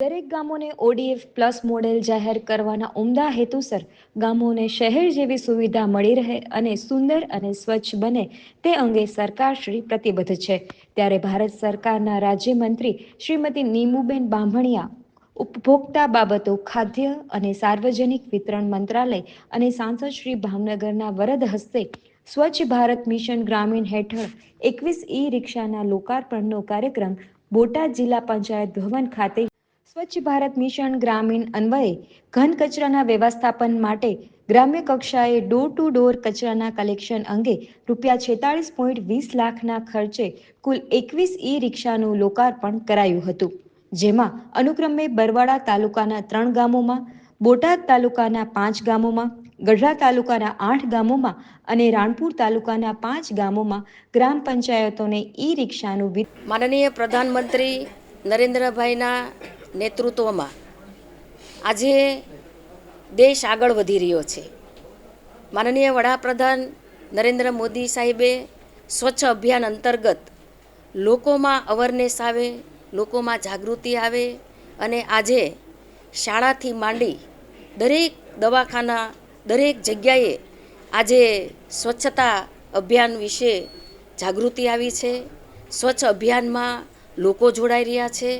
દરેક ગામોને ODF plus model જાહેર કરવાના ઉમદા હેતુસર ગામોને શહેર જેવી સુવિધા મળી રહે અને સુંદર અને સ્વચ્છ બને તે અંગે સરકારશ્રી પ્રતિબદ્ધ છે। ત્યારે ભારત સરકારના રાજ્યમંત્રી શ્રીમતી નીમુબેન બાંભણિયા, ઉપભોક્તા બાબતો, ખાદ્ય અને સાર્વજનિક વિતરણ મંત્રાલય અને સાંસદ શ્રી ભાવનગરના વરદ હસ્તે સ્વચ્છ ભારત મિશન ગ્રામીણ હેઠળ 21 ઈ-રિક્ષાના લોકાર્પણનો કાર્યક્રમ બોટાદ જિલ્લા પંચાયત ભવન ખાતે સ્વચ્છ ભારત મિશન ગ્રામીણ અન્વયે ઘન કચરાના વ્યવસ્થાપન માટે ગ્રામ્ય કક્ષાએ ડોર ટુ ડોર કચરાના કલેક્શન અંગે રૂપિયા 46.20 લાખના ખર્ચે કુલ 21 ઈ-રિક્ષાનું લોકાર્પણ કરાયું હતું, જેમાં અનુક્રમે બરવાડા તાલુકાના 3 ગામોમાં, બોટાદ તાલુકાના 5 ગામોમાં, ગઢડા તાલુકાના 8 ગામોમાં અને રાણપુર તાલુકાના 5 ગામોમાં ગ્રામ પંચાયતોને ઈ-રિક્ષાનું માનનીય પ્રધાનમંત્રી નરેન્દ્રભાઈના નેતૃત્વમાં આજે દેશ આગળ વધી રહ્યો છે। માનનીય વડાપ્રધાન નરેન્દ્ર મોદી સાહેબે સ્વચ્છ અભિયાન અંતર્ગત લોકોમાં અવેરનેસ આવે, લોકોમાં જાગૃતિ આવે અને આજે શાળાથી માંડી દરેક દવાખાના, દરેક જગ્યાએ આજે સ્વચ્છતા અભિયાન વિશે જાગૃતિ આવી છે। સ્વચ્છ અભિયાનમાં લોકો જોડાઈ રહ્યા છે।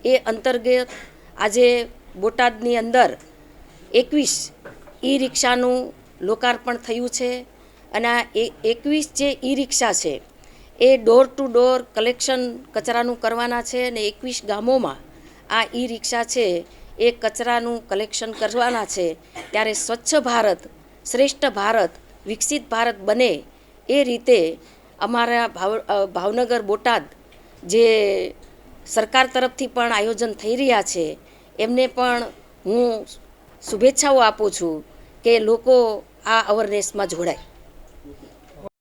એ અંતર્ગત આજે બોટાદની અંદર 21 ઈ-રિક્ષાનું લોકાર્પણ થયું છે અને આ 21 જે ઈ-રિક્ષા છે એ ડોર ટુ ડોર કલેક્શન કચરાનું કરવાના છે અને 21 ગામોમાં આ ઈ-રિક્ષા છે એ કચરાનું કલેક્શન કરવાના છે। ત્યારે સ્વચ્છ ભારત, શ્રેષ્ઠ ભારત, વિકસિત ભારત બને એ રીતે અમારા ભાવનગર બોટાદ જે સરકાર તરફથી પણ આયોજન થઈ રહ્યા છે એમને પણ હું શુભેચ્છાઓ આપું છું કે લોકો આ અવેરનેસમાં જોડાય।